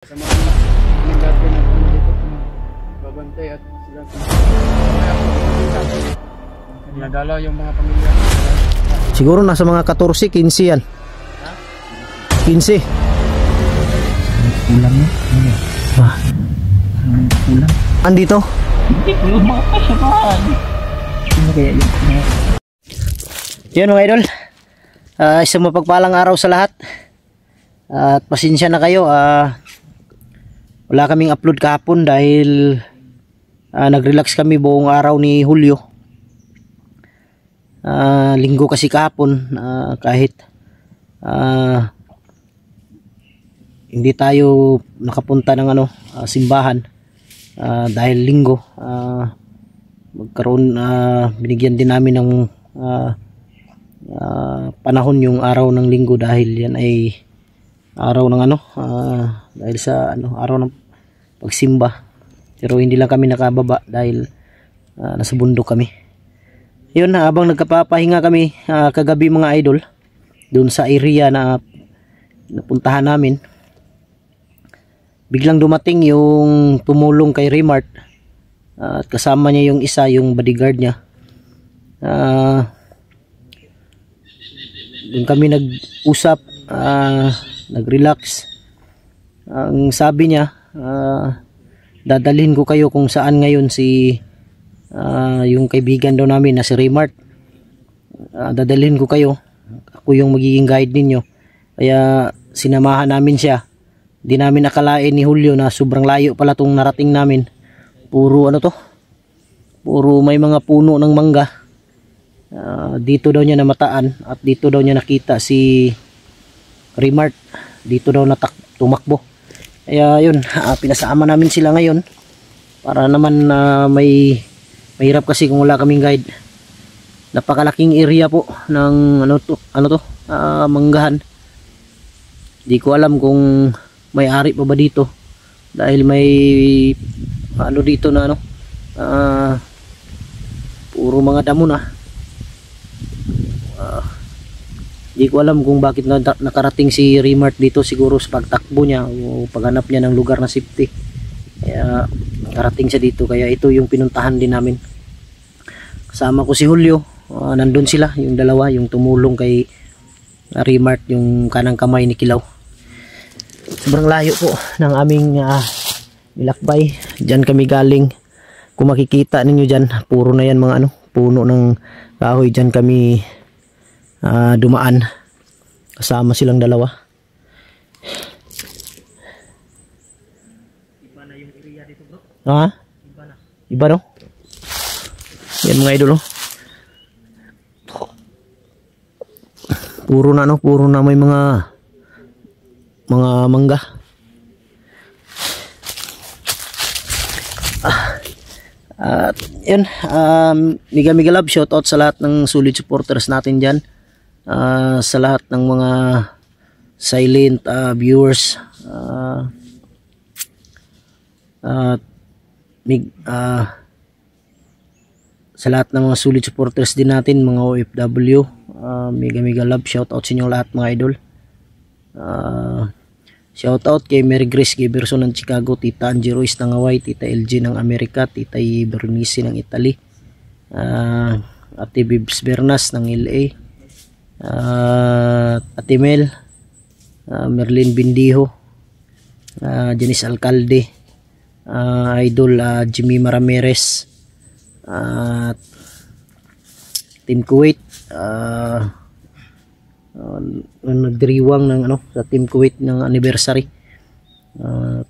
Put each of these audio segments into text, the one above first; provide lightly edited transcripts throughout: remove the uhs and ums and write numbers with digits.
Sa mga dati na ano dito, babantay at sila dinadala yung mga pamilya. Siguro nasa mga 14, 15 yan. 15. Kulang yun. Ah. Kulang. Andito? Hindi, kulang mga kasabahan. Sino kaya yun? Yun mga idol. Isang mapagpalang araw sa lahat. At pasensya na kayo. Wala kaming upload kahapon dahil nag-relax kami buong araw ni Hulyo. Linggo kasi kahapon, kahit hindi tayo nakapunta ng simbahan dahil linggo, binigyan din namin ng panahon yung araw ng linggo dahil yan ay araw ng dahil sa araw ng pagsimba. Pero hindi lang kami nakababa dahil nasa bundok kami. Yun, habang nagkapapahinga kami kagabi mga idol doon sa area na napuntahan namin, biglang dumating yung tumulong kay Remart at kasama niya yung isa, yung bodyguard niya. Doon kami nag-usap, nag-relax. Ang sabi niya, dadalhin ko kayo kung saan ngayon si yung kaibigan daw namin na si Remart. Dadalhin ko kayo, ako yung magiging guide ninyo. Kaya sinamahan namin siya. Di namin akalain ni Hulyo na sobrang layo pala tong narating namin. Puro puro may mga puno ng mangga. Dito daw niya namataan at dito daw niya nakita si Remart. Dito daw tumakbo. Kaya yun, pinasama namin sila ngayon para naman mahirap kasi kung wala kaming guide. Napakalaking area po ng manggahan. Di ko alam kung may ari pa ba dito dahil may dito na puro mga damo na. Di ko alam kung bakit nakarating si Remart dito, siguro sa pagtakbo niya o paghanap niya ng lugar na safety. Kaya nakarating siya dito, kaya ito yung pinuntahan din namin. Kasama ko si Hulyo, nandun sila, yung dalawa, yung tumulong kay Remart, yung kanang kamay ni Kilaw. Sobrang layo po ng aming nilakbay. Diyan kami galing. Kung makikita ninyo dyan, puro na yan mga puno ng kahoy. Diyan kami dumaan kasama silang dalawa. Iba na yung area dito bro. Iba no? Yan mga idol. Puro na may mga mangga. At yun, mega love shoutout sa lahat ng solid supporters natin dyan. Sa lahat ng mga silent viewers, sa lahat ng mga solid supporters din natin, mga OFW, mega love shoutout sa inyo lahat mga idol. Shoutout kay Mary Grace Giberson ng Chicago, Tita Angie Ruiz ng Hawaii, Tita LG ng Amerika, Tita Bernice ng Italy, Ate Bibs Bernas ng LA, Ate Mel, Merlin Bindiho, Janice Alcalde, Idol Jimmy Ramirez, Team Kuwait, nagdiriwang ng sa Team Kuwait ng anniversary,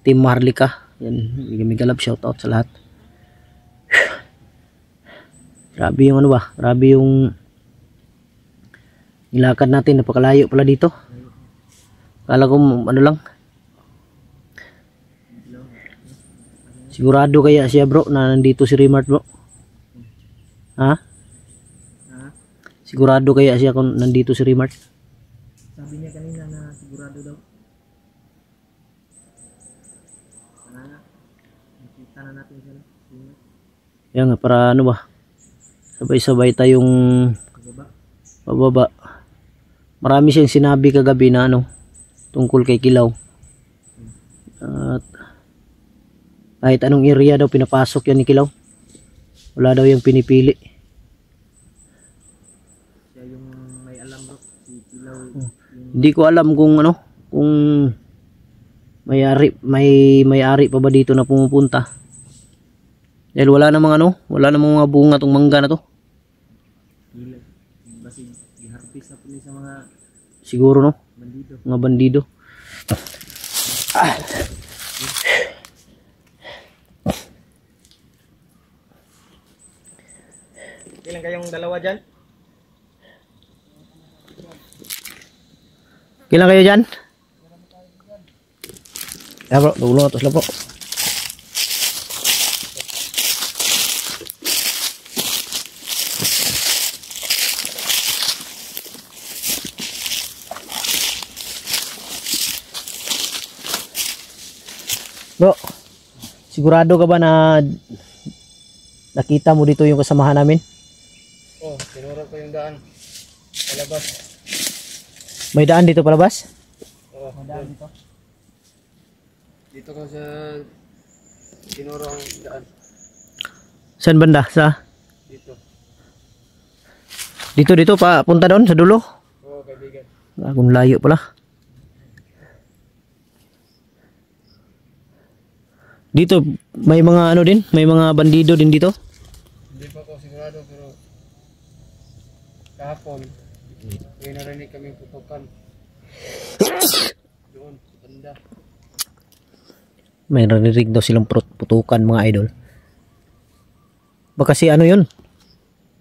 Team Maharlika. Yan, mega love shoutout sa lahat. Grabe yung grabe yung nilakad natin, napakalayo pala dito. Kala ko lang. Sigurado kaya siya bro na nandito si Remart bro? Sigurado kaya siya kung nandito si Remart? Sabi niya kanina na sigurado daw. Nakita na natin siya. Yan nga, para sabay-sabay tayong pababa. Marami siyang sinabi kagabi na tungkol kay Kilaw. At kahit anong area daw pinapasok yan ni Kilaw. Wala daw yung pinipili. Siya yung may alam bro. Si Kilaw. Hindi ko alam kung ano, kung may-ari pa ba dito na pumupunta. Dahil wala namang ano, wala namang mga bunga tong mangga na to. Basig i-harvest na po niya sa mga Siguro no, bandido. mga bandido. Ilan kayong dalawa dyan? Kailan kayo dyan? Ya bro, tulong atas lah bro. Bro, sigurado ka ba na nakita mo dito yung kasamahan namin? Oh, tinuro ko yung daan. Palabas. May daan dito palabas? Oh, daan dito. Dito ko sa tinuro ang daan. Saan banda? Sa? Dito. Dito pa, punta doon sa dulo? Oo, kaibigan. Akong layo pala. Dito, may mga ano din? May mga bandido din dito? Hindi pa ko sigurado pero kahapon may narinig kaming putukan. Doon, sa banda. May narinig daw silang putukan mga idol. Baka si ano yun?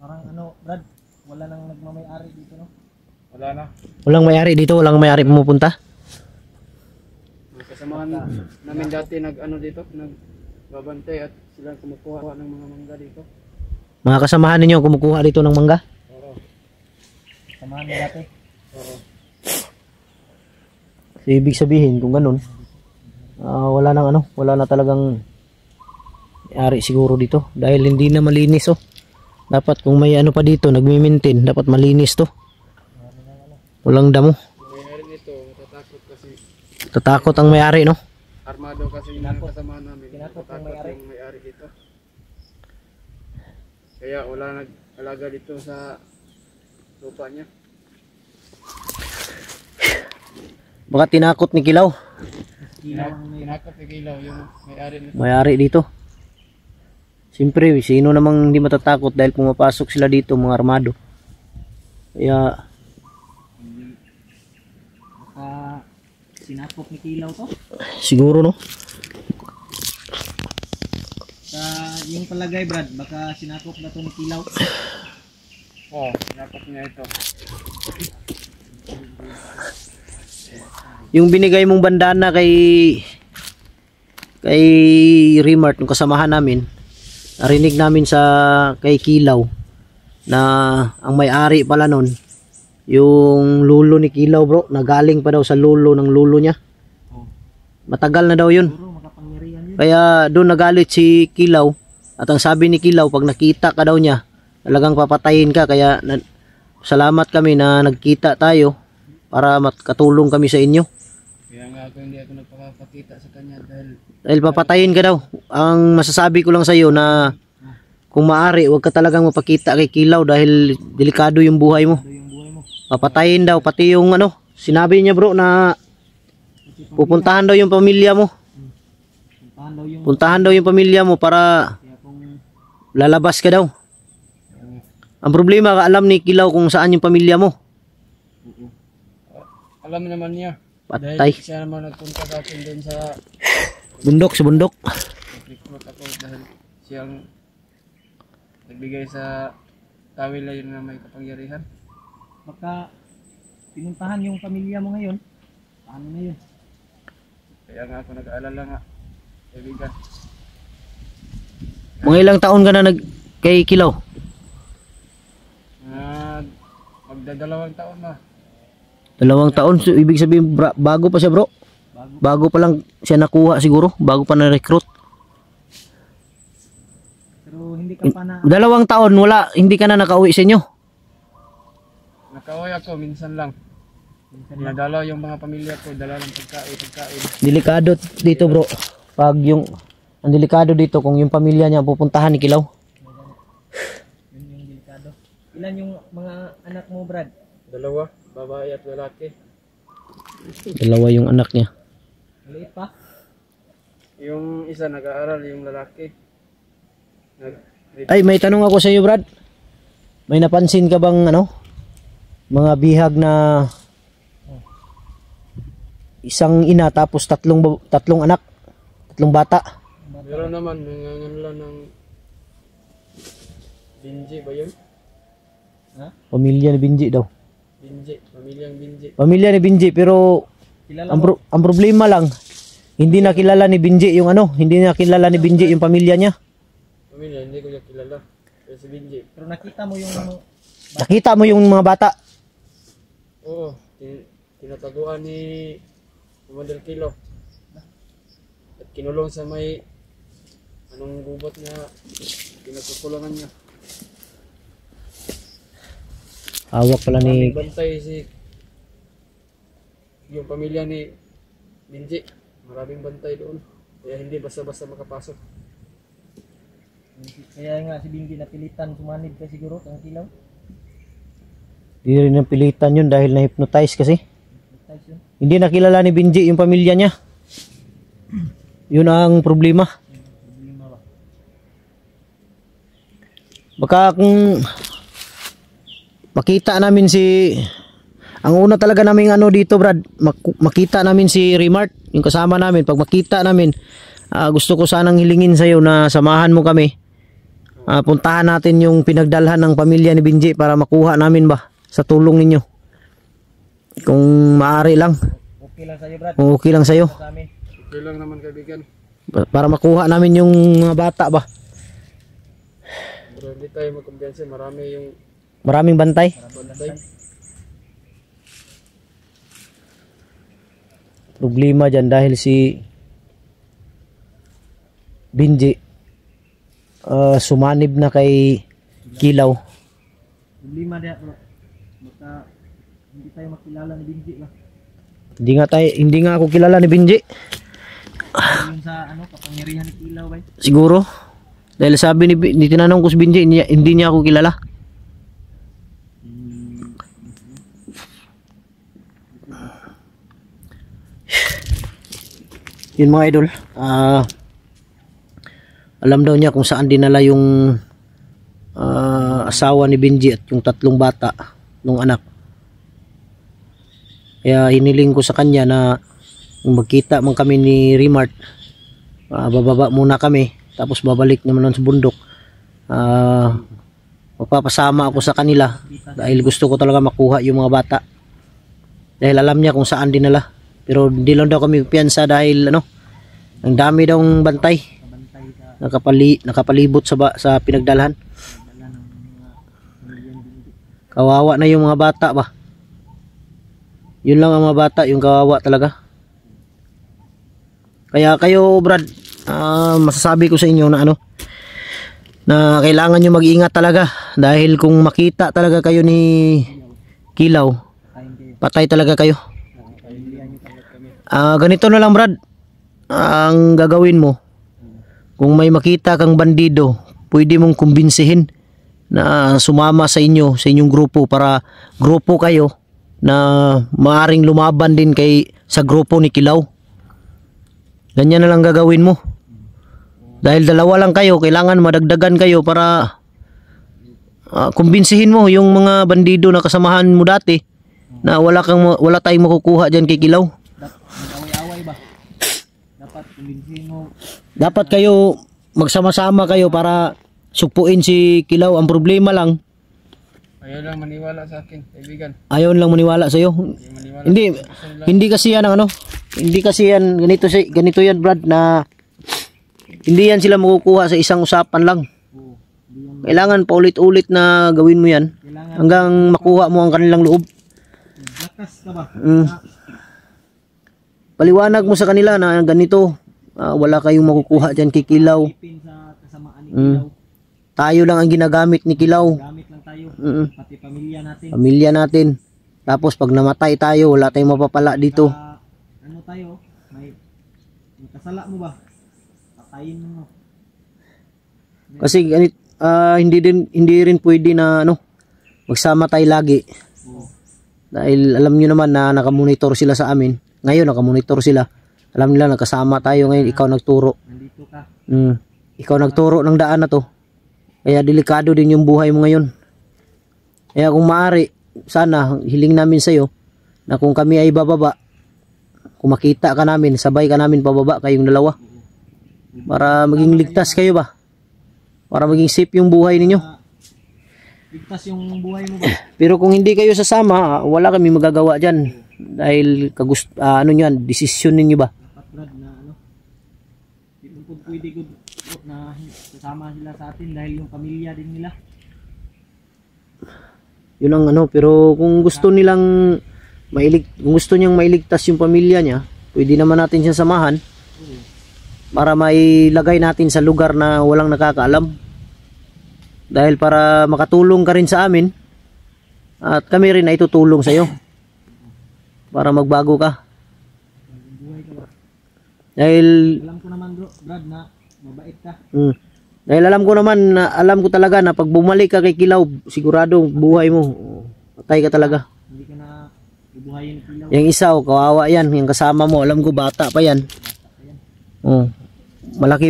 Parang ano, Brad, wala nang nagmamay-ari dito, no? Wala na. Walang may-ari dito? Walang may-ari pumupunta? Kasamahan namin dati nag-ano dito, nagbabantay at sila kumukuha ng mga mangga dito. Mga kasamahan ninyo kumukuha dito ng mangga? Oo. Kasamahan mo dati? Oo. So, ibig sabihin kung ganun, wala nang ano, wala na talagang may-ari siguro dito dahil hindi na malinis oh. Dapat kung may ano pa dito, nagmi-maintain, dapat malinis to. Walang damo. May-ari nito, matatakot kasi Tatakot ang may-ari no? armado kasi yung mga kasamahan namin. Tinatakot yung may-ari dito. Kaya wala nag-alaga dito sa lupa niya. Baka tinakot ni Kilaw. Tinakot ni Kilaw yung may-ari nito. May-ari dito. Siyempre, sino namang hindi matatakot dahil pumapasok sila dito mga armado. Kaya Sinakop ni Kilaw to? siguro no? Sa yung palagay Brad, baka sinakop na to ni Kilaw. Oo, sinakop niya ito. Yung binigay mong bandana kay Remart, yung kasamahan namin, narinig namin sa kay Kilaw na ang may-ari pala nun yung lulo ni Kilaw bro, nagaling pa daw sa lulo ng lulo niya. Matagal na daw yun. Kaya doon nagalit si Kilaw at ang sabi ni Kilaw pag nakita ka daw niya talagang papatayin ka. Kaya salamat kami na nagkita tayo para makatulong kami sa inyo. Kaya nga ako hindi ako nagpapakita sa kanya Dahil papatayin ka daw. Ang masasabi ko lang sa iyo na kung maaari huwag ka talagang mapakita kay Kilaw dahil delikado yung buhay mo. Papatayin daw pati yung ano, sinabi niya bro na pupuntahan daw yung pamilya mo. Puntahan daw yung pamilya mo para lalabas ka daw. Ang problema, alam ni Kilaw kung saan yung pamilya mo. alam naman niya. Patay. Dahil siya naman nagpunta sa akin doon sa Bundok, sa bundok. recruit ako dahil siyang nagbigay sa tawil na yun na may kapangyarihan. Baka pinuntahan yung pamilya mo ngayon. Paano na yun? Kaya nga ako nag-aalala nga. Kaibigan. Mga ilang taon ka na kay Kilaw? Magdadalawang taon na. 2 taon, so, ibig sabihin bago pa siya bro. Bago pa lang siya nakuha siguro, bago pa na-recruit. Pero hindi ka pa na... 2 taon, wala, hindi ka na nakauwi sa inyo. Nakauwi ako minsan lang. Dinadala yung mga pamilya ko, dala ng pagkain. Delikado dito bro. Pag yung, ang delikado dito kung yung pamilya niya pupuntahan ni Kilaw. Yun yung delikado. Ilan yung mga anak mo, Brad? Dalawa, babae at lalaki. Dalawa yung anak niya. Maliit pa? Yung isa nag-aaral, yung lalaki. Ay, may tanong ako sa iyo, Brad. May napansin ka bang ano? Mga bihag na isang ina tapos tatlong anak, tatlong bata. Meron naman, nanganganla ng Binji ba yun? Pamilya ni Binji daw. Binji, pamilyang Binji. Pamilya ni Binji pero Kilala ang, mo? ang problema lang hindi nakilala ni Binji yung ano, hindi nakilala ni Binji yung pamilya niya. Pamilya, hindi ko niya kilala. Pero si Binji. Pero nakita mo yung Nakita mo yung mga bata. Oo, tinataguan ni Commander Kilo. At kinulong sa may anong gubat na pinagkukulangan niya. Hawak pala Maraming ni bantay yung pamilya ni Binji. Maraming bantay doon. Kaya hindi basta-basta makapasok. kaya nga si Bingi napilitan sumanib ka siguro kang Kilaw. Hindi rin napilitan yun dahil na-hypnotize kasi. Tayo yun. Hindi nakilala ni Binji yung pamilya niya. Yun ang problema. Problema ba? Baka kung makita namin si ang una talaga naming ano dito Brad, makita namin si Remart, yung kasama namin. Pag makita namin, gusto ko sanang hilingin sa'yo na samahan mo kami. Puntahan natin yung pinagdalhan ng pamilya ni Binji para makuha namin ba sa tulong ninyo. Kung maaari lang. Okay lang sa'yo, Brad. Kung okay lang sa'yo. Sa amin. Okay lang naman kaibigan. Para makuha namin yung mga bata ba. Pero hindi tayo magkumbiyansa. Marami yung Maraming bantay. bantay. Problema dyan dahil si Binji sumanib na kay Kilaw. Problema dia, bro. Baka hindi tayo makilala ni Bingi ba? Hindi nga ako kilala ni Binji. Yung sa ano, kapangyarihan ni Kilaw ba? Siguro. Dahil sabi ni tinanong ko si Binji, hindi niya ako kilala. Yun mga idol. Alam daw niya kung saan dinala yung asawa ni Binji at yung tatlong bata nung anak. Kaya hiniling ko sa kanya na kung magkita man kami ni Remart, bababa muna kami tapos babalik naman sa bundok. Magpapasama ako sa kanila dahil gusto ko talaga makuha yung mga bata. Dahil alam niya kung saan dinala. Pero hindi lang daw kami piyansa dahil ano, ang dami daw bantay. Nakapalibot sa pinagdalhan. Kawawa na yung mga bata ba. Yun lang ang mga bata, yung kawawa talaga. Kaya kayo Brad, masasabi ko sa inyo na ano, na kailangan nyo mag-iingat talaga. Dahil kung makita talaga kayo ni Kilaw, patay talaga kayo. Ganito na lang Brad, ang gagawin mo, kung may makita kang bandido, pwede mong kumbinsihin na sumama sa inyo, sa inyong grupo, para grupo kayo na maaring lumaban din sa grupo ni Kilaw. Ganyan na lang gagawin mo. Dahil dalawa lang kayo, kailangan madagdagan kayo para kumbinsihin mo yung mga bandido na kasamahan mo dati na wala tayong makukuha dyan kay Kilaw. Nag-away-away ba? Dapat kumbinsihin mo. Dapat kayo magsama-sama kayo para supuin si Kilaw. Ang problema lang, Ayaw lang maniwala sa akin, kaibigan. ayaw lang maniwala sa iyo. Maniwala. Hindi kasi yan ang ano. Hindi kasi yan ganito yan Brad, na hindi yan sila makukuha sa isang usapan lang. Kailangan paulit-ulit na gawin mo yan hanggang makuha mo ang kanilang loob. Lakas ka ba? Paliwanag mo sa kanila na ganito, wala kayong makukuha dyan kay Kilaw. Pin sa kasamaan ni Kilaw. Tayo lang ang ginagamit ni Kilaw. Gamit lang tayo. Mm. Pati pamilya natin. Pamilya natin. Tapos pag namatay tayo, wala tayong mapapala dito. Ano tayo? May kasala mo ba? Patayin mo. Kasi hindi rin pwede na magsama tayo lagi. Dahil alam niyo naman na nakamonitor sila sa amin. Ngayon nakamonitor sila. Alam nila nakasama tayo ngayon, ikaw nagturo. Nandito ka. Ikaw nagturo ng daan na to. Kaya delikado din yung buhay mo ngayon. Kaya kung maaari, sana hiling namin sa iyo na kung kami ay bababa, kung makita ka namin, sabay ka namin pababa kayong dalawa. Para maging ligtas kayo ba? Para maging safe yung buhay ninyo. Ligtas yung buhay mo ba? Pero kung hindi kayo sasama, wala kami magagawa dyan. Dahil desisyon ninyo ba? Dapat Brad na hindi mo po pwede good na sasama sila sa atin dahil yung pamilya din nila. Yun ang pero kung gusto niyang mailigtas yung pamilya niya, pwede naman natin siya samahan. Para mailagay natin sa lugar na walang nakakaalam. Dahil para makatulong ka rin sa amin at kami rin ay tutulong sa iyo para magbago ka. Dahil alam ko naman Brad na mabait ka. Dahil alam ko talaga na pag bumalik ka kay Kilaw, sigurado buhay mo patay ka talaga. Hindi ka na bubuhayin ni Kilaw. Yung isa kawawa yan, yung kasama mo, alam ko bata pa yan. Malaki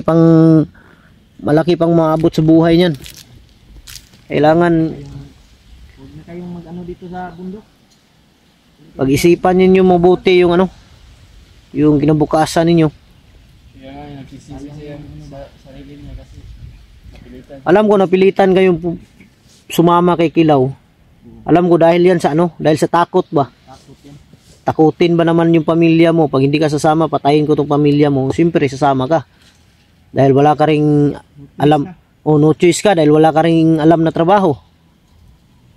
pang maabot sa buhay niyan. Kailangan huwag na kayong mag dito sa bundok. pag-isipan niyo mabuti yung yung kinabukasan ninyo. Kaya nga, nagsisisi siya sa sarili niya kasi napilitan. Alam ko napilitan kayong sumama kay Kilaw. Alam ko dahil yan sa dahil sa takot ba? Takot yan. Takutin ba naman yung pamilya mo? Pag hindi ka sasama, patayin ko tong pamilya mo. Siyempre sasama ka. Dahil wala ka ring alam. No choice ka dahil wala ka ring alam na trabaho.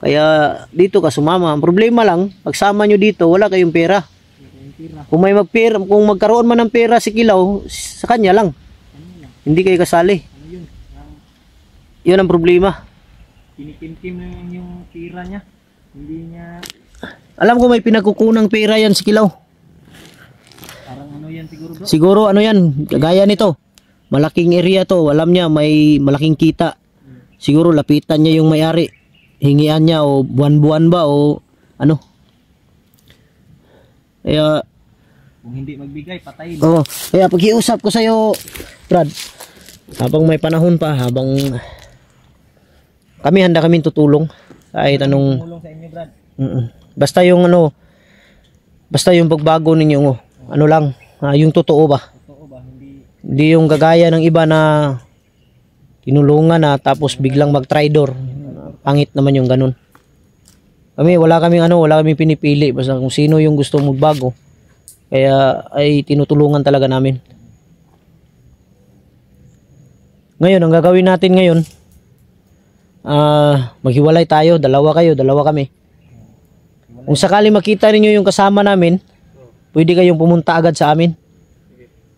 Kaya dito ka sumama. Ang problema lang, pagsama nyo dito, wala kayong pera. Kung kung magkaroon man ng pera si Kilaw, sa kanya lang. Hindi kayo kasali. Yun ang problema. Kinikim-kim na yung pira niya. Hindi niya Alam ko may pinagkukunang pera yan si Kilaw. parang yan siguro bro. Siguro yan, kagaya nito. Malaking area to, alam niya may malaking kita. Siguro lapitan niya yung may-ari. Hingian niya o buwan-buwan ba o ano. Kaya Kung hindi magbigay, patayin. kaya pag-iusap ko sa iyo, Brad. Habang may panahon pa, habang kami handa kaming tutulong. Kahit anong Tumulong sa inyo, Brad. basta yung pagbago ninyo lang, yung totoo ba? Totoo ba? Hindi yung gagaya ng iba na tinulungan na tapos biglang mag-tridor. Pangit naman yung ganun. Wala kaming pinipili basta kung sino yung gusto magbago. Kaya ay tinutulungan talaga namin. Ngayon, ang gagawin natin ngayon, maghiwalay tayo, dalawa kayo, dalawa kami. Kung sakali makita ninyo yung kasama namin, pwede kayong pumunta agad sa amin.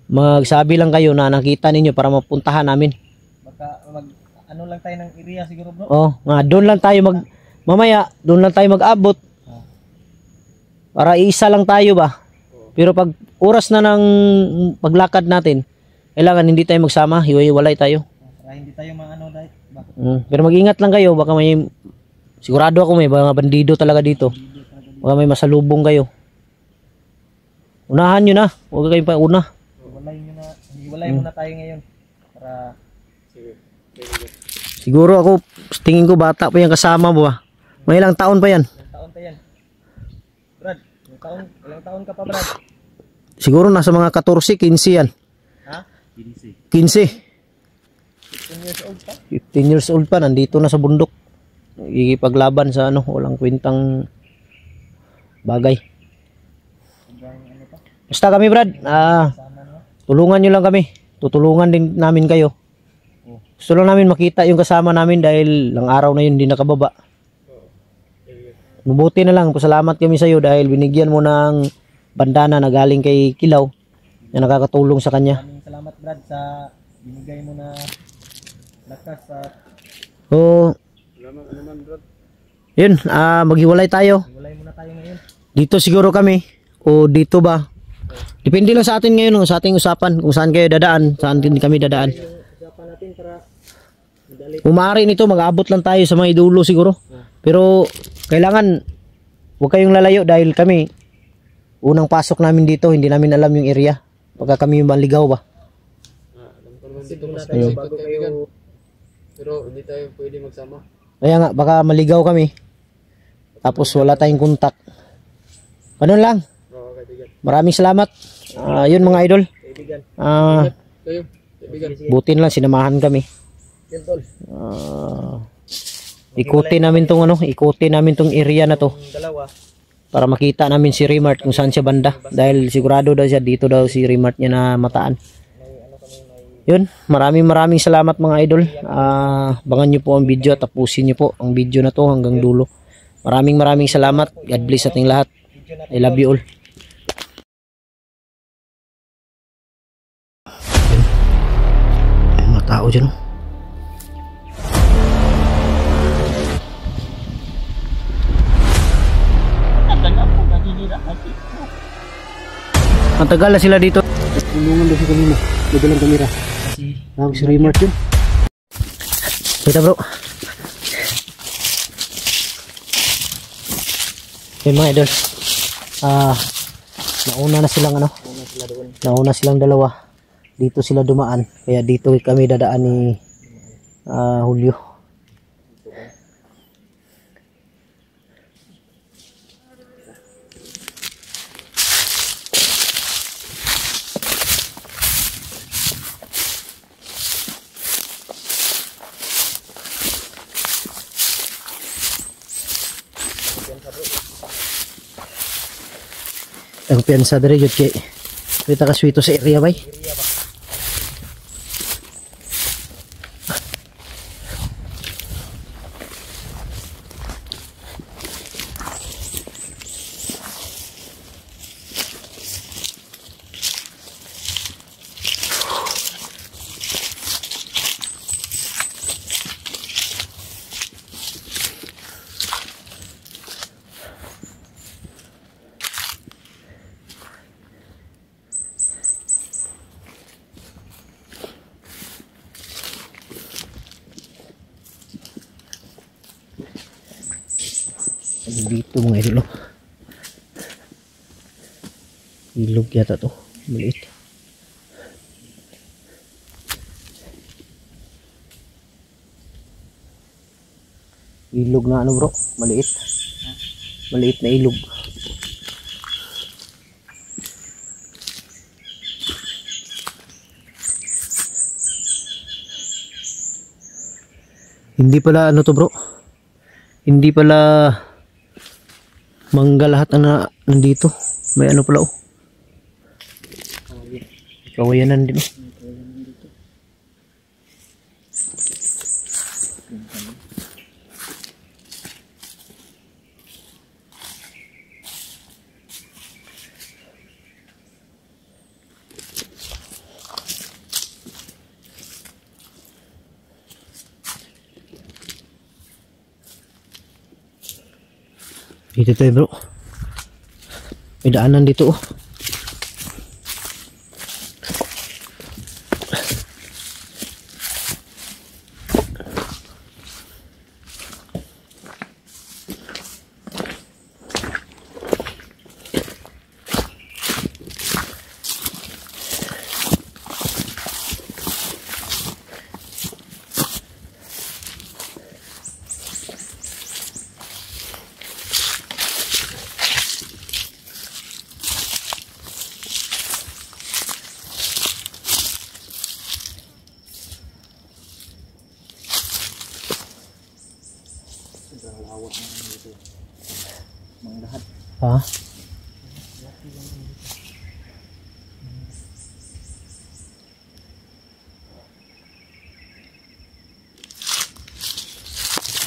Magsabi lang kayo na nakita ninyo para mapuntahan namin. Baka lang tayo ng area siguro bro. Doon lang tayo mamaya, doon lang tayo mag-abot. Para isa lang tayo ba? Pero pag oras na ng paglakad natin, kailangan hindi tayo magsama, hiwa-hiwalay tayo. Para hindi tayo dahil. Pero mag-ingat lang kayo, baka sigurado ako may mga bandido talaga dito. Baka may masalubong kayo. Unahan nyo na, huwag kayong pauna. Hiwalay muna tayo ngayon. Para Siguro ako, tingin ko bata pa yung kasama mo ba? May ilang taon pa yan? ilang taon pa yan. Brad, ilang taon ka pa Brad? Siguro nasa mga 14, 15 yan. Ha? 15. 15 years old pa? 15 years old pa, nandito na sa bundok. Ikipaglaban sa walang kwentang bagay. Basta kami Brad, tulungan nyo lang kami. Tutulungan din namin kayo. Gusto lang namin makita yung kasama namin dahil lang araw na yun hindi nakababa. Mabuti na lang, pasalamat kami sa iyo dahil binigyan mo ng bandana na galing kay Kilaw na nakakatulong sa kanya. Maraming salamat Brad sa binigay mo na lakas sa Salamat naman, Brad. Yun, maghiwalay tayo. Hiwalay muna tayo ngayon. Dito siguro kami. O dito ba? Depende lang sa atin ngayon, sa ating usapan. Kung saan kayo dadaan, saan din kami dadaan. Usapan natin para madali. Umari nito, mag-aabot lang tayo sa mga idulo siguro. Pero kailangan, huwag kayong lalayo dahil kami, unang pasok namin dito, hindi namin alam yung area. Pagka kami maligaw ba? Alam ko naman dito Muna mas tayo masikot, bago kaibigan. kayo. Pero hindi tayo pwede magsama. Kaya nga, baka maligaw kami. Tapos wala tayong kontak. Ano lang, Oo, kaibigan. maraming salamat. Yun mga idol. Kaibigan. Kayo, kaibigan. Butin lang, sinamahan kami. Yan tol. Ikutin namin tong area na to Yung dalawa. para makita namin si Remart kung saan siya banda. Dahil sigurado daw siya dito daw si Remart niya na mataan. Yun, maraming salamat mga idol. Abangan nyo po ang video, tapusin nyo po ang video na to hanggang dulo. Maraming salamat. God bless ating lahat. I love you all. May mga tao dyan. Ang tagal na sila dito. Tulungan daw si kanina. Nagalang kamera. Tawag si Remart yun. Kita bro. Yun mga idol. Nauna na silang nauna silang dalawa. Dito sila dumaan. Kaya dito kami dadaan ni Julio. Ang piyansa dari jud kay kita ka suito sa area bay. Dito mga idol. Ilog yata to. Maliit. Ilog na ano bro. Maliit. Maliit na ilog. Hindi pala ano to bro. Hindi pala mangga lahat na nandito. May ano pala oh. Kawayanan din oh. Dito tayo bro. May daanan dito oh. Ha?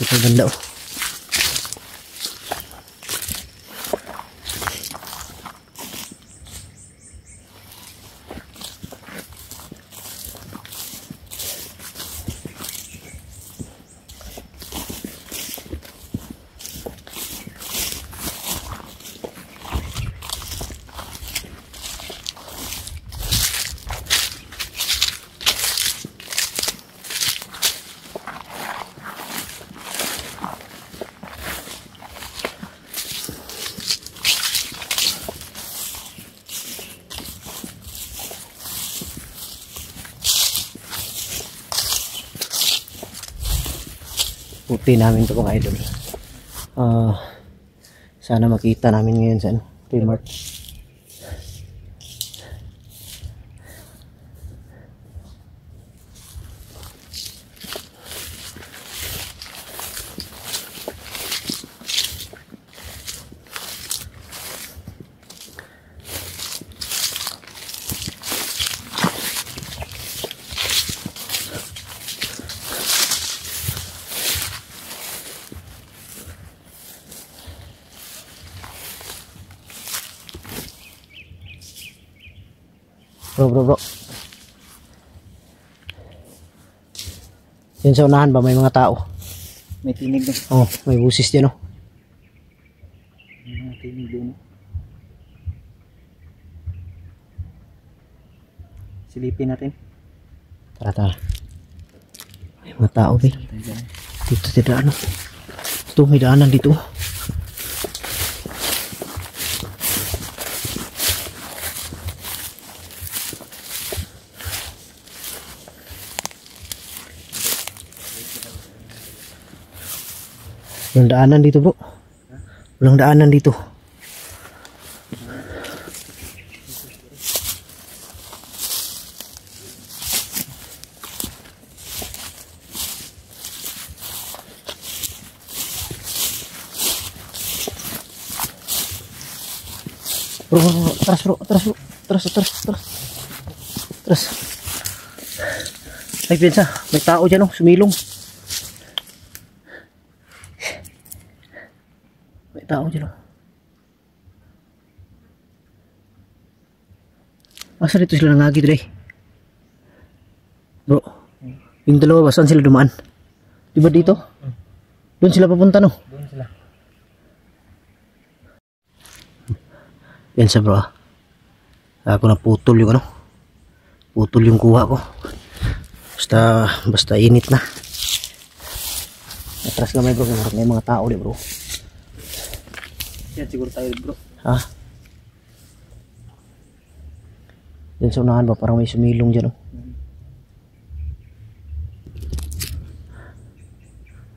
Ito ganda oh. puti namin to mga idol. Sana makita namin ngayon sa Primark. Bro. Yan sa unahan ba may mga tao? May tinig doon. Oh, may busis dyan oh. May mga tinig doon. Silipin natin. Tara. May mga tao ba? Dito sa daan oh. Ito may daanan dito. Walang daanan dito bro. Walang daanan dito. Bro, Atras. Ay, pinsa, may tao dyan oh, sumilong. May tao dyan oh. Masa dito sila nangagi today? Bro, yung dalawa ba, saan sila dumaan? Diba dito? Doon sila papunta no? Doon sila. Yan sa bro ah. Ako na putol yung ano. Putol yung kuha ko. Basta init na. Atras gamay bro. May mga tao di bro. Yan siguro tayo bro. Ha? Yan sa unahan ba? Parang may sumilong dyan oh.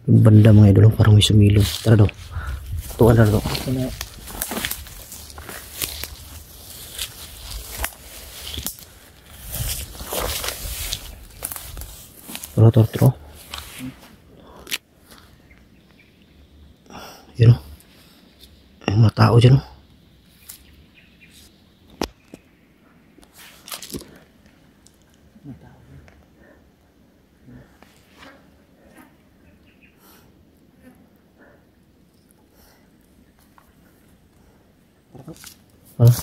Yung banda mga idol oh, parang may sumilong. Tara daw. Tuwan na daw. Turo. Yun oh. May mga tao dyan oh. Hah?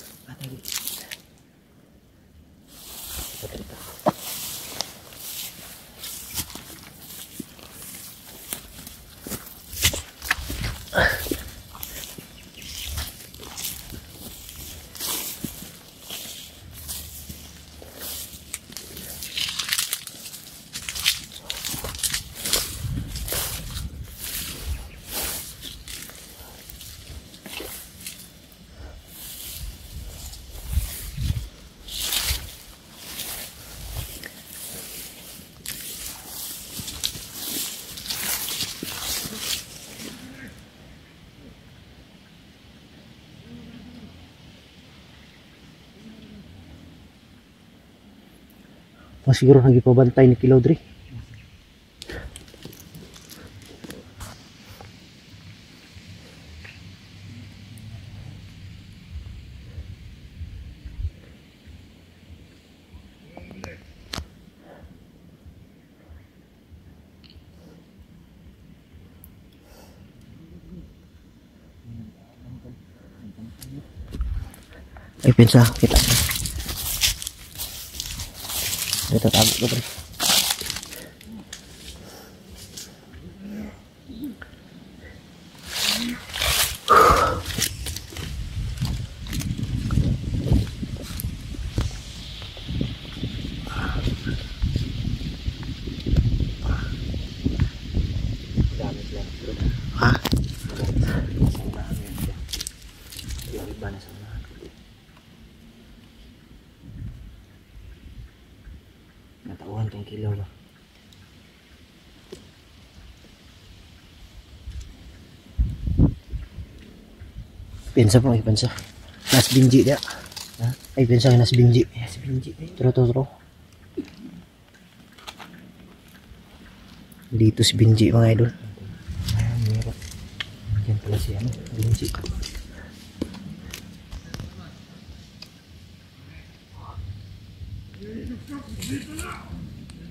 Siguro nagipabantay ni Kilodri. Ay pensa kita. Dito tago ko pre. Ha? Natauhan tong kilaw ba? Pensa po, pensa. Nas Binji dia. Ha? Ay, pensa Nas Binji. Nas Binji. Tro. Dito si Binji mga idol. Meron. Yan pala si ano, Binji.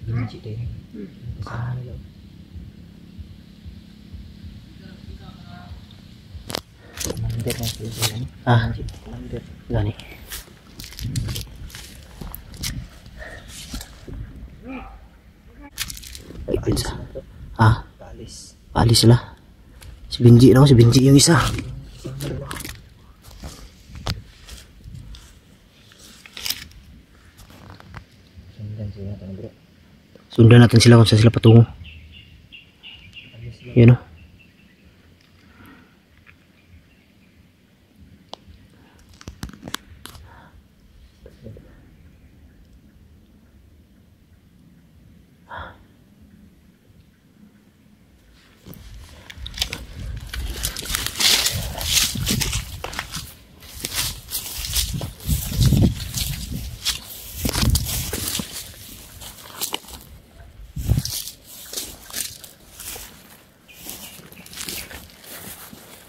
Binji din. Kasama nila. Commander lang sila. Ah, Commander. gani. Ay, pensa. Ah, Paalis. paalis sila. Si Binji no, si Binji yung isa. Sundan sila natin bro. Sundan natin sila kung saan sila patungo. Yan o.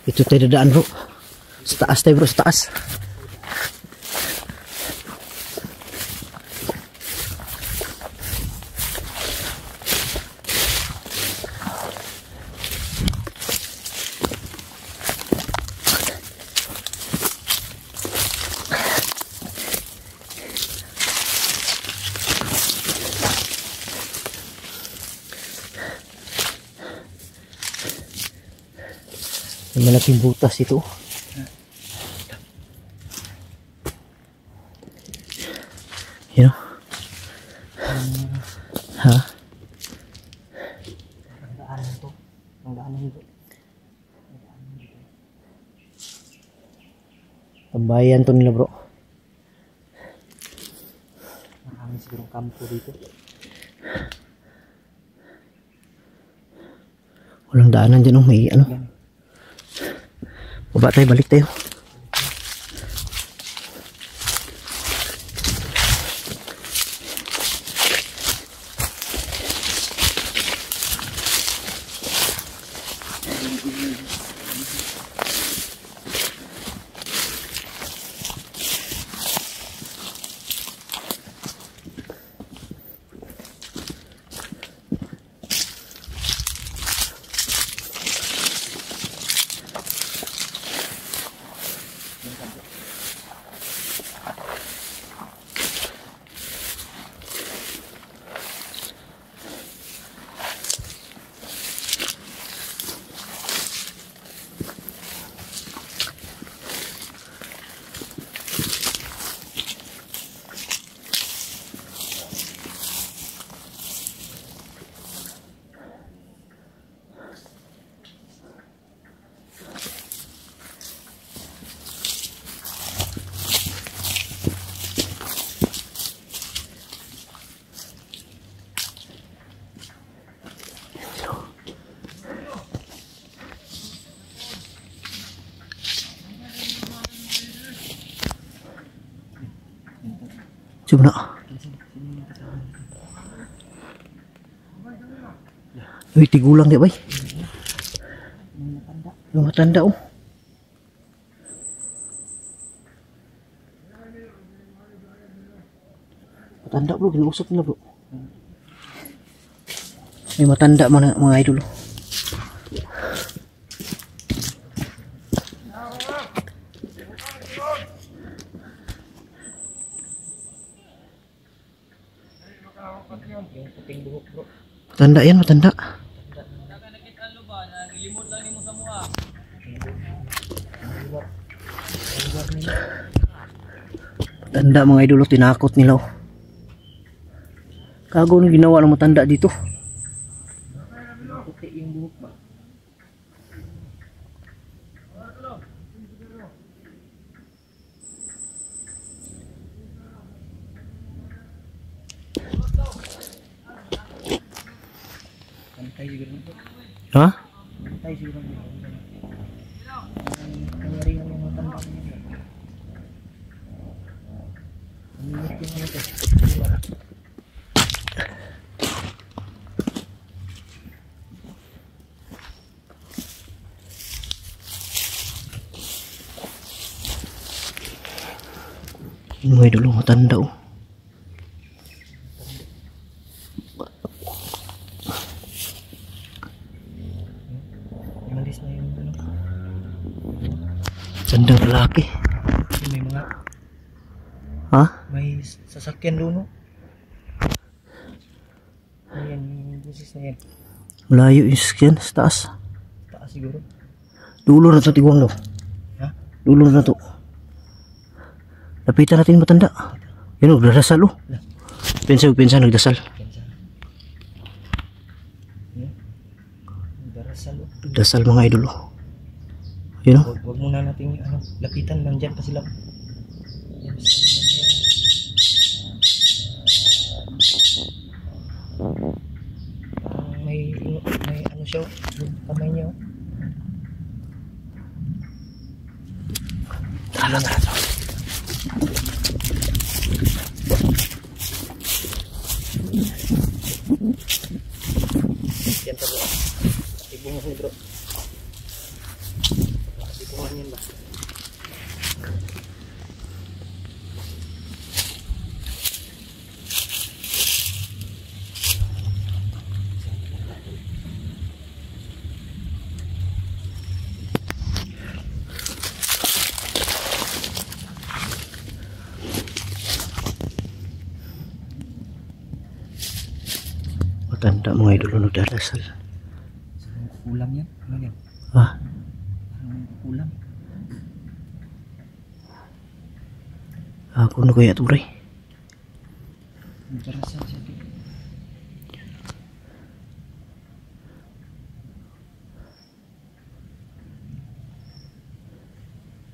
Ito tayo dadaan bro. Sa taas tayo bro, sa taas. May malaking butas ito. Yan o. Ha? Ang daanan to. Ang daanan dito. Tambayan to nila bro. Marami sigurong kampo dito. Walang daanan dyan o. May ano. Baba tayo, balik tayo. Coba nak. Uy, tigulang dia bay. Yung matanda oh. Matanda bro, kinausap nila bro. May matanda mga idol. Yung puting buhok bro. Matanda yan, matanda. Matanda mga idol, tinakot nila oh. Kago nang ginawa ng matanda dito. Puti yung buhok ba? Pantay siguro nito. Ha? Pantay siguro nito. Ang nangyari yung matanda. Yung mga idol, matanda oh. Umalis na yung ano. Tandang lalaki. May mga Ha? may sasakyan doon, no? Ayan, yung busis na yan. Malayo yung skin sa taas. Taas siguro. Dulo na to tiguang lo. Ha? Dulo na to. Lapitan natin matanda. Yun, nagdasal oh. Pinsa nagdasal. Pensa. Yan. Darasal, oh. Dasal mga idol oh. Yun oh. Huwag muna natin ano, lapitan, nandyan pa sila. Yan, yan. May ano siya, oh, yung kamay niya. Oh. Tara. Yan pa bro. Ibungan mo bro. Ibungan yan ba? Matanda mga idol nagdadasal. Kulang yan? Ano yan? Ah, Kulang. ako na kaya turay. Darasal siya.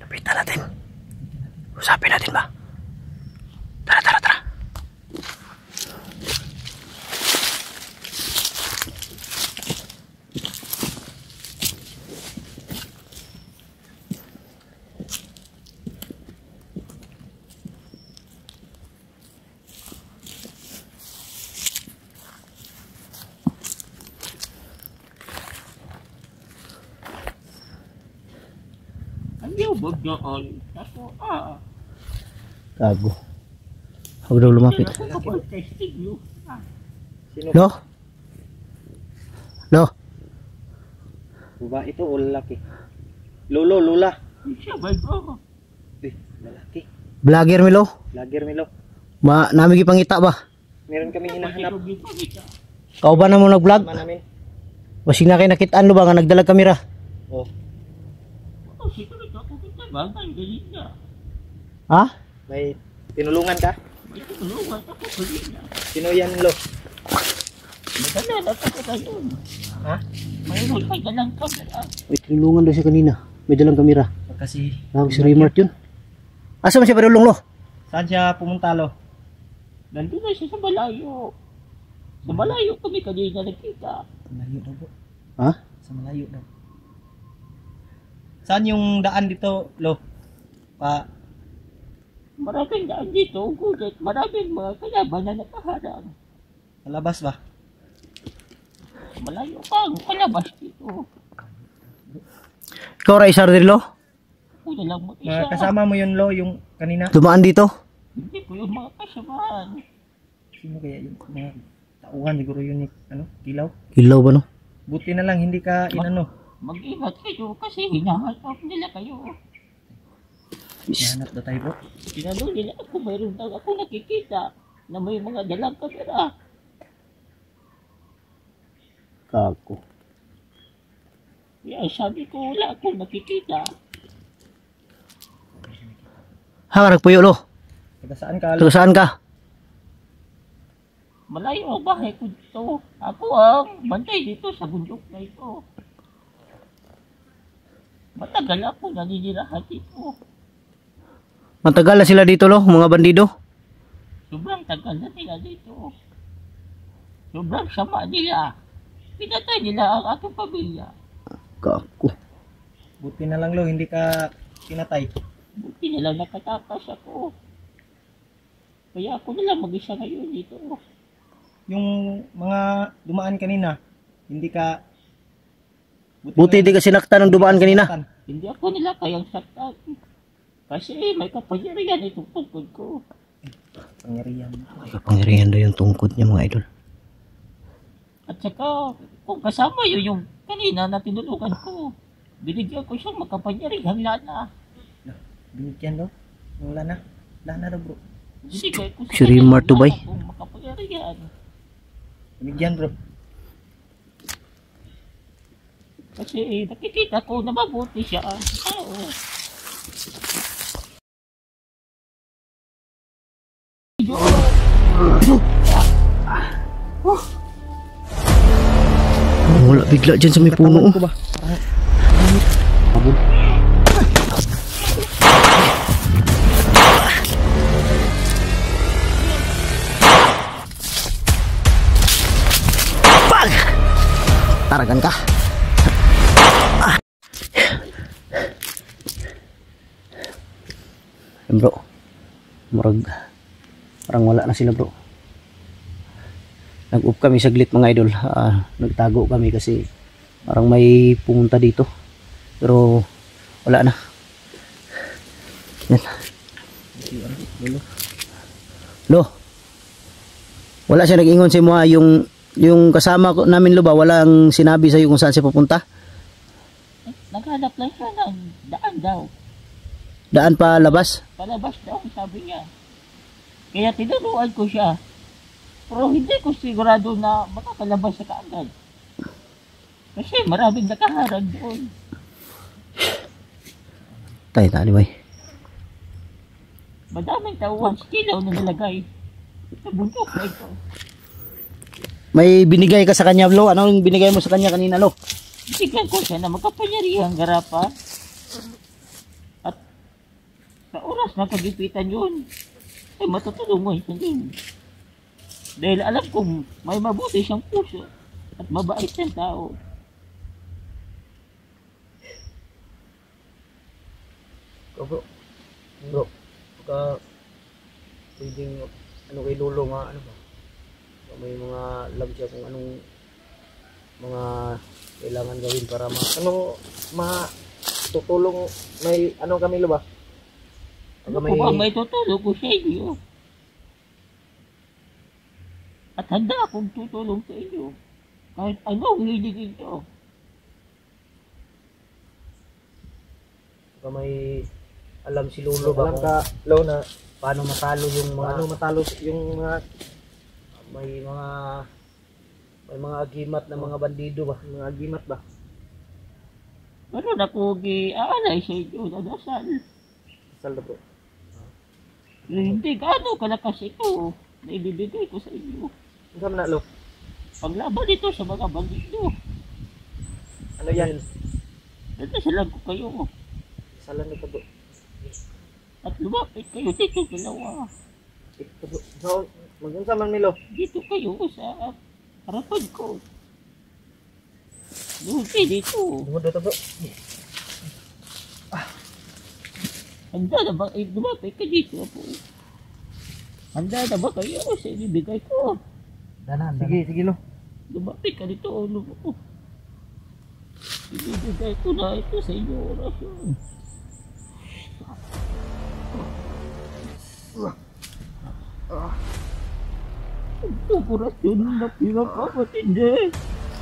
Lapitan natin. Usapin natin ba? Tara. Ayaw ba doon? Ako, Gago. Ako daw lumapit. ako kapag testing nyo. Sino? Lo? Lo? Babae ito o lalaki? Lolo, Lola. Siya ba ito? Lalaki. Vlogger mi lo? Lager Milo. Nami gipangita ba? Meron kami hinahanap. Kau ba na mo nag-vlog? Tama namin. Basig na kayo nakitaan lo ba nga nagdalag kamera? Oh. Oh, siguro ito ako kita ba? Ang galing na. Ha? May tinulungan ka? May tulungan ako galing na. Sino yan, Lo? Madala na ako ngayon. Ha? Mayroon may dalang kamera. May tinulungan daw siya kanina. May dalang kamera. Kasi Tawag si Raymart yun. Asa man siya padulong lo? saan siya pumunta, Lo? Nandun na siya sa malayo. Sa malayo kami kanina nakita. Malayo daw po. Ha? Sa malayo daw. Saan yung daan dito, Lo? Maraming daan dito, gulit. Maraming mga kalaban na nakaharang. Sa labas ba? Malayo pa ang kalabas dito. Ikaw Raisar din lo? Ako na lang mag-isa. Kasama mo yun, Lo, yung kanina? Dumaan dito? Hindi ko yung mga kasamaan. Sino kaya yung mga tauhan siguro yun, ano, kilaw? Ilaw ba no? Buti na lang, hindi ka inano. Mag-ingat kayo kasi hinahanap nila kayo. Hanap na tayo po. Tinanong nila ako, mayroon daw ako nakikita na may mga dalang kamera. Kako. Kaya sabi ko, wala akong nakikita. Ha, nagpuyo lo? Taga saan ka, Lo? Taga saan ka? Malayo ang bahay ko dito. Ako ang bantay dito sa bundok na ito. Matagal ako naninirahan dito. Matagal na sila dito lo, mga bandido. Sobrang tagal na nila dito. Sobrang sama nila. Pinatay nila ang aking pamilya. Kako. Buti na lang, Lo, hindi ka pinatay. Buti na lang nakatakas ako. Kaya ako na lang mag-isa ngayon dito. Yung mga dumaan kanina, hindi ka... Buti di ka sinaktan ng dumaan kanina. sinaktan. Hindi ako nila kayang saktan. Kasi may kapangyarihan itong tungkod ko. Pangyarihan. May kapangyarihan daw yung tungkod niya mga idol. At saka, kung kasama yun yung kanina na tinulungan ko, binigyan ko siyang makapangyarihan lana. Binigyan daw. Wala na. Wala na daw bro. Binigay ko Si Rimar to, bay. kung makapangyarihan. Binigyan bro. Kasi nakikita ko na mabuti siya. Oo. Wala bigla dyan sa may puno. Ko ba? Abog. Pag! Taragan ka. Bro, parang wala na sila bro. Nag-up kami saglit mga idol. Nagtago kami kasi parang may pumunta dito. Pero wala na. Yan. Lo. Wala siya nag-ingon si mo yung kasama ko namin lo ba walang sinabi sa iyo kung saan siya pupunta? Naghanap lang siya ng daan daw. Daan pa labas? Palabas daw, sabi niya. Kaya tinuruan ko siya. Pero hindi ko sigurado na makakalabas sa kaagad. Kasi maraming nakaharang doon. Tayo anyway. Madaming tauhan silaw na nilagay sa bundok na ito. May binigay ka sa kanya lo? Anong binigay mo sa kanya kanina lo? Bigyan ko siya na makapangyarihang garapan. At sa oras na kagipitan yun, ay matutulungan siya din. Dahil alam kong may mabuti siyang puso at mabait siyang tao. Bro, baka pwedeng ano kay Lolo nga ano ba? May mga alam siya kung anong mga kailangan gawin para tutulong may ano kami lo ba? Ano po ba may tutulong ko sa inyo? At handa akong tutulong sa inyo. Kahit ano hiligin nyo. Baka may alam si Lolo ba? Alam ka, Lo, na paano matalo yung mga may mga agimat na mga bandido ba? Mga agimat ba? Pero ako gi-aalay sa inyo na dasal. Dasal na po. Hindi gaano kalakas ito na ibibigay ko sa inyo. Ano naman na, Lo? Paglaban ito sa mga bandido. Ano yan? Nagdasalan ko kayo. Dasalan na po. At lumapit kayo dito dalawa. Ito po. So, mag-unsa man Milo? Dito kayo sa harapan ko. Doon kayo dito. Dumod ito po. Handa na ba? Lumapit ka dito po. Handa na ba kayo sa ibibigay ko? Danan. Sige, Lo. Lumapit ka dito. Ibibigay ko na ito sa inyo orasyon. Ito orasyon na pinakapatindi.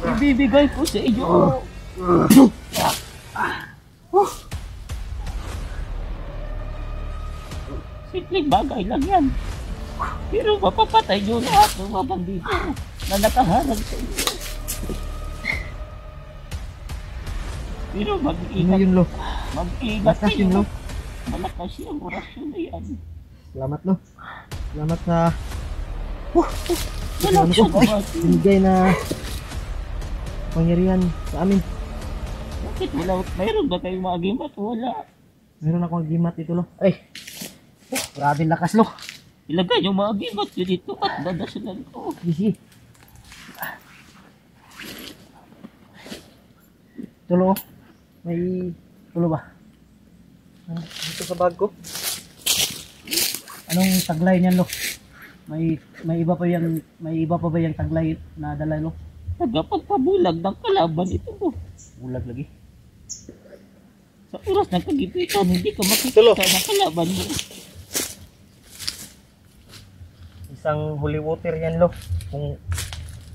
Ibibigay ko sa inyo. Simpleng bagay lang yan. Pero mapapatay nyo lahat ng mga bandido na nakaharap sa inyo. Pero mag-iingat. Yun, Lo. Mag-iingat Malakas yun, Lo. kayo. Malakas yung orasyon na yan. Salamat, Lo. Salamat sa Walang siya naman. binigay na pangyarihan sa amin. Bakit wala? Mayroon ba kayong mga gimat? Wala. Meron akong gimat dito, Lo. Ay! Grabe lakas, Lo. Ilagay yung mga gimat yun dito at dadasalan ko. Sige. Tulo. May tulo ba? Dito sa bag ko. Anong taglay niyan, Lo? May iba pa ba yung taglay na dala, Lo? Tagapagpabulag ng kalaban ito mo. Bulag lagi. Sa oras ng kagipitan, hindi ka makikita ng kalaban mo. Isang holy water yan, lo. Kung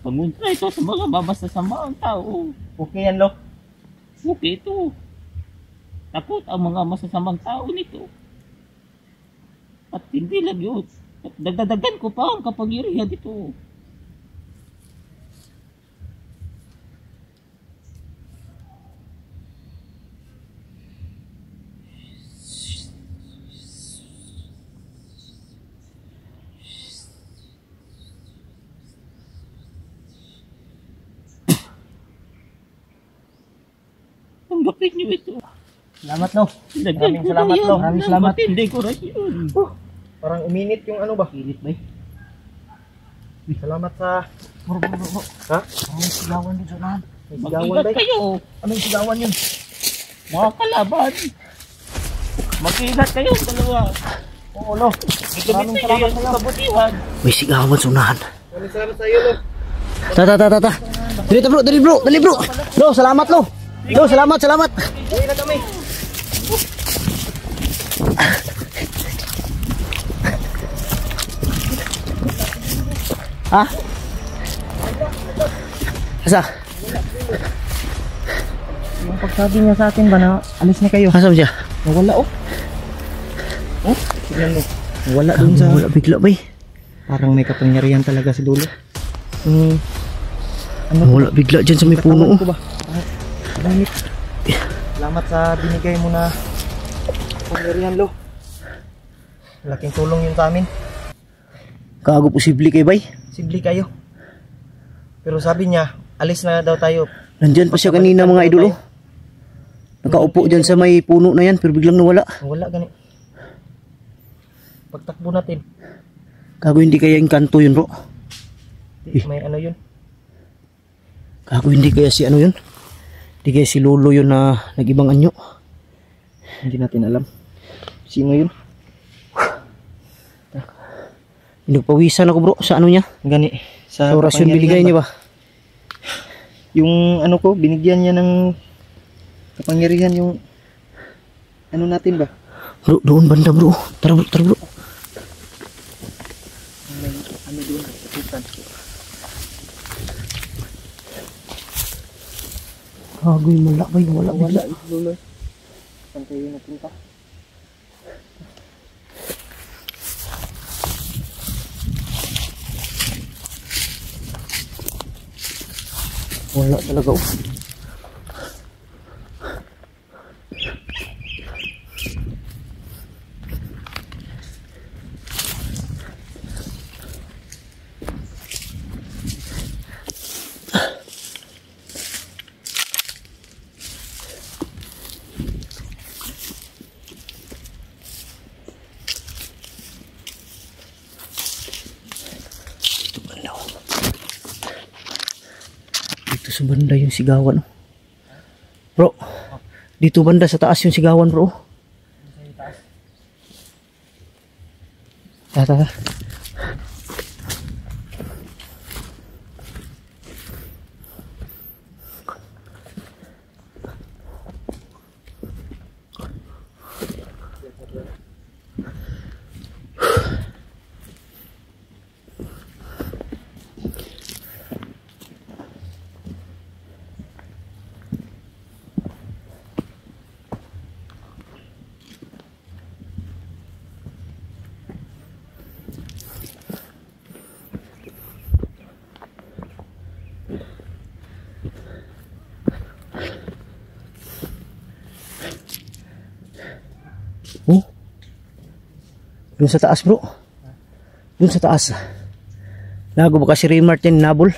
Panguntra ito sa mga masasama ang tao. okay yan, lo. Okay ito. Takot ang mga masasamang tao nito. At hindi lang yun. At dagdagan ko pa ang kapangyarihan dito. Tanggapin niyo ito. Salamat, lo. Maraming salamat, Lo. Maraming salamat. Matindi ko rin yun. Parang uminit yung ano ba? Pilit ba? Salamat sa... Bro. Ha? May sigawan dito na. May sigawan Mag-ingat ba? kayo. Anong sigawan yun? Mga kalaban. Mag-ingat kayo dalawa. Oo, lo. Maraming salamat sa kabutihan. May sigawan sa unahan. Maraming salamat sa iyo, lo. Ta. Dali bro. Lo, salamat lo. Lo, salamat. Uwi na kami. Ha? Asa? Yung pagsabi niya sa atin ba na alis na kayo? Asa siya? Nawala, oh. Oh, tignan mo. Nawala dun sa... Wala bigla ba eh? Parang may kapangyarihan talaga si Dulo. Wala bigla dyan sa may puno. Ko ba? Gamit. Salamat sa binigay mo na kapangyarihan, lo. Laking tulong yun sa amin. Kago posible kay bay. Simple kayo. Pero sabi niya, alis na daw tayo. Nandyan pa siya kanina mga idol oh. Nakaupo dyan sa may puno na yan pero biglang nawala. Wala gani. Pagtakbo natin. Kago hindi kaya engkanto yun bro. May ano yun? Kago hindi kaya si ano yun. Hindi kaya si Lolo yun na nag-ibang anyo. Hindi natin alam. Sino yun? Pinagpawisan ako bro sa ano niya. Gani. Sa orasyon binigay niya ba? Yung ano ko, binigyan niya ng kapangyarihan yung ano natin ba? Bro, doon banda bro. Tara bro. May ano doon, kapitan. Kagoy wala bigla. Lolo. Saan tayo napunta? Wala talaga oh. Dito sa banda yung sigawan. Bro, dito banda sa taas yung sigawan bro. Tara. Oh. Doon sa taas bro. Doon sa taas. Nago ba kasi Ray Martin nabol?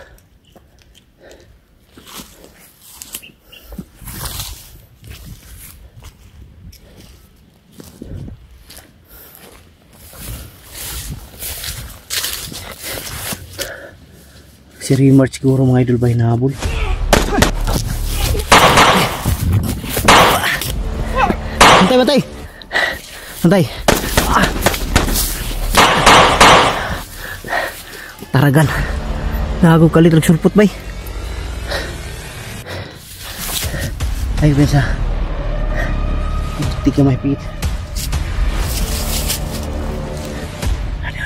Si Ray Martin siguro mga idol ba hinabol? Bantay. Taragan. Nago kalit nagsulpot bay. Ay bensa. Putik ka may pit. Ano.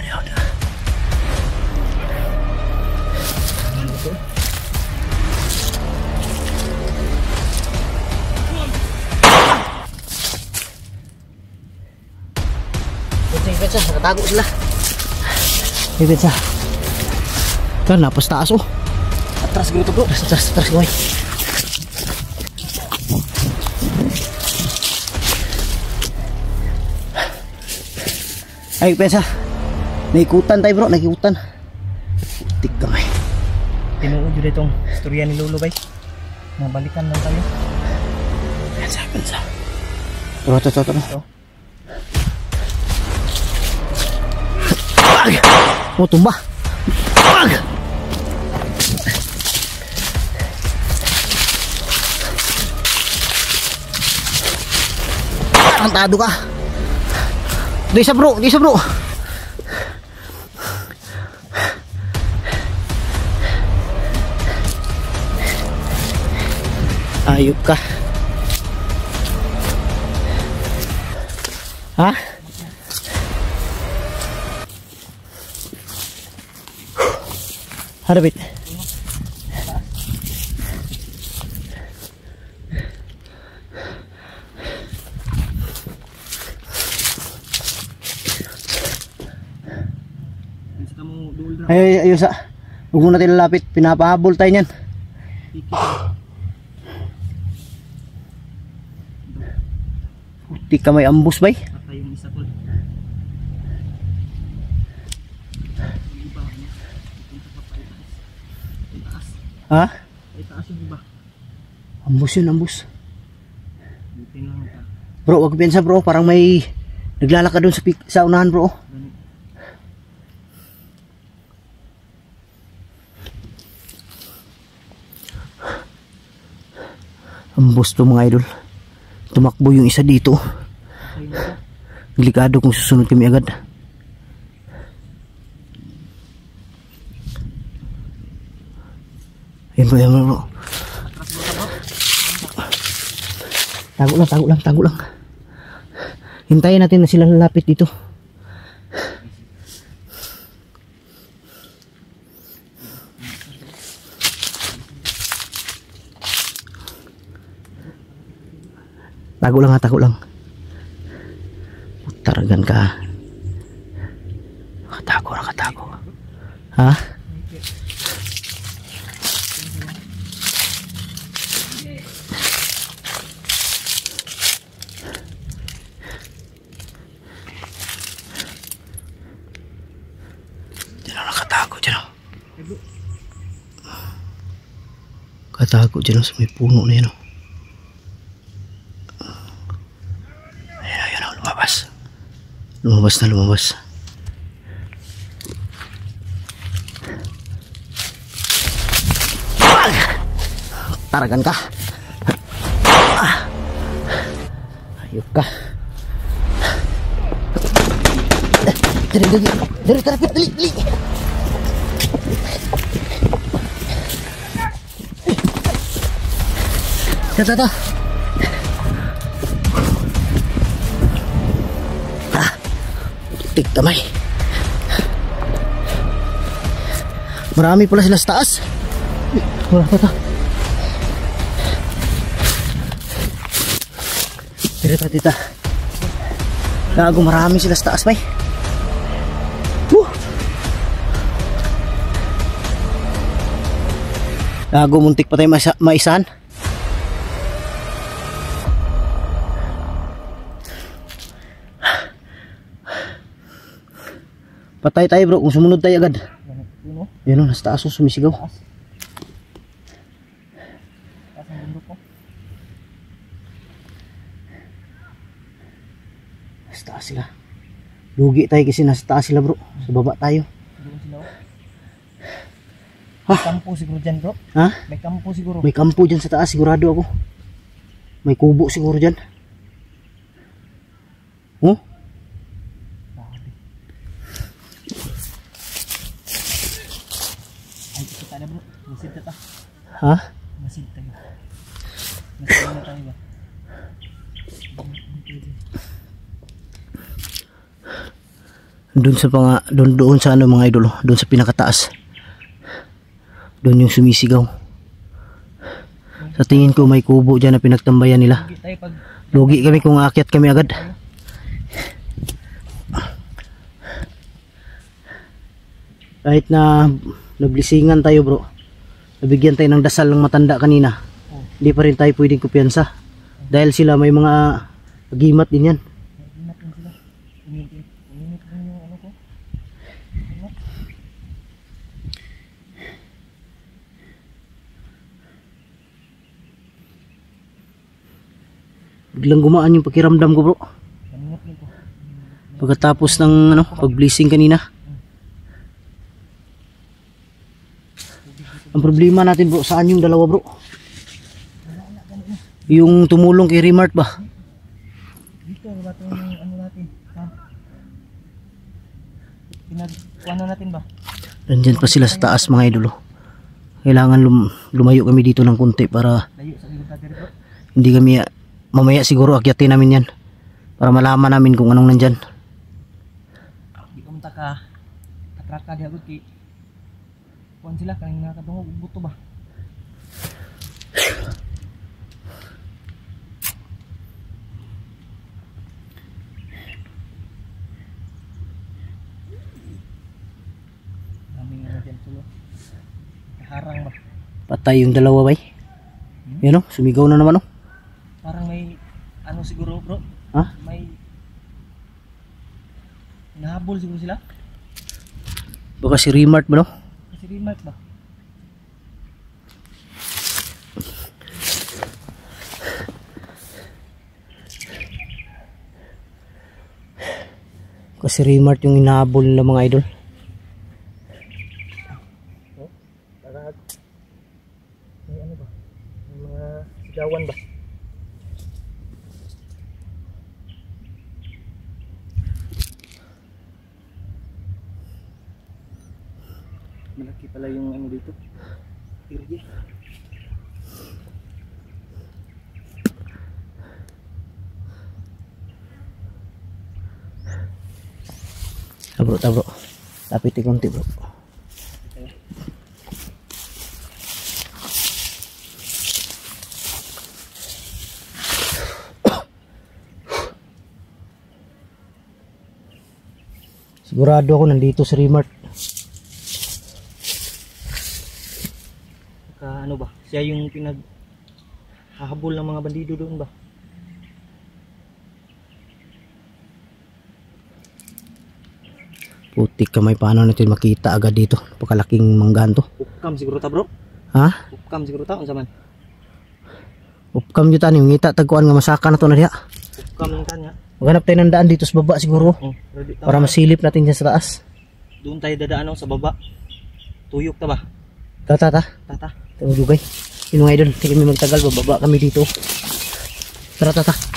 Pensa, nakatago sila. Pensa. Kan, napas taas oh. Atras gitu bro, atras boy. Ay, pensa. Naikutan tayo bro, naikutan. Putik kamay. Tinuod yun itong istorya ni Lolo bay. Nabalikan lang tayo. Pensa. Ito. Oh, tumba. Tarantado ka. Di isa bro. Ayup ka. Ha? Harapit. Ay, sa. Huwag mo natin lalapit. Pinapahabol tayo niyan. Puti ka may ambus bay. Patay yung isa tol. Ha? Ay taas yung iba. Ambus yun, ambus. Buti lang ka. Bro, wag piensa bro. Parang may naglalakad doon sa unahan bro. Ambus to mga idol. Tumakbo yung isa dito. Delikado kung susunod kami agad. Yan bro. Tago lang. Hintayin natin na sila lalapit dito. Tago lang. Taragan ka. Nakatago. Ha? Katago dyan sa may puno na yan oh. Ayan oh, lumabas. Taragan ka. Ayok ka. Dali. Ito. Tigtamay. Marami pala sila sa taas. Wala pa ito. Tita. Gago, marami sila sa taas, bay. Gago, muntik pa tayo maisahan. Patay tayo bro, kung sumunod tayo agad. Yun o, nasa taas o, sumisigaw. Nasa taas sila. Lugi tayo kasi nasa taas sila bro. Sa baba tayo. May kampo siguro dyan bro. Ha? May kampo siguro. May kampo dyan sa taas, sigurado ako. May kubo siguro dyan. Oh? Ay, kita na bro. Masid na ta. Ha? Masid tayo. Masid na tayo ba? Doon sa doon sa ano mga idol, doon sa pinakataas. Doon yung sumisigaw. Sa tingin ko may kubo diyan na pinagtambayan nila. Hindi tayo pag Lugi kami kung aakyat kami agad. Kahit na nablisingan tayo bro, nabigyan tayo ng dasal ng matanda kanina, hindi pa rin tayo pwedeng kumpiyansa. Dahil sila may mga agimat din yan. Ingat din sila. Uminit din yung ano ko. Biglang gumaan yung pakiramdam ko bro. Ingat din ko. Pagkatapos ng ano, pag-blessing kanina. Ang problema natin bro, saan yung dalawa bro? Yung tumulong kay Remart ba? Dito, ba itong ano natin? Ha? Ano natin ba? Nandyan pa sila sa taas mga idolo. Kailangan lumayo kami dito ng konti para Layo sa likod natin bro. hindi kami mamaya siguro akyatin namin yan para malaman namin kung anong nandyan. Di ko mataka. Katraka di agad kay kuhan sila kanina nakatungog buto ba? Daming ano dyan tulo. Harang ba? Patay yung dalawa bay. Yan o, sumigaw na naman o. Parang may ano siguro bro? Ha? May nahabol siguro sila? Baka si Remart ba no? Kasi remark ba? Kasi Remart yung inahabol nila mga idol. Parang may ano ba? May mga sigawan ba? Malaki pala yung ano dito. Tirye. Tabro. Lapit konti bro. Sigurado ako nandito si Remart. Ano ba? Siya yung hahabol ng mga bandido doon ba? Putik kamay, paano natin makita agad dito? Napakalaking manggaan to. Upcam siguro ta bro? Ha? Upcam siguro ta unsa man? Upcam dito tanim, ngita tagkuan nga masaka na to na diha. Upcam lang tanya. Maghanap tayo ng daan dito sa baba siguro. Ready ta. Para masilip natin dyan sa taas. Doon tayo dadaan sa baba. Tuyok ta ba? Tata. Tata. Tawag lugay. Yun mga idol, hindi kami magtagal, bababa kami dito. Tara.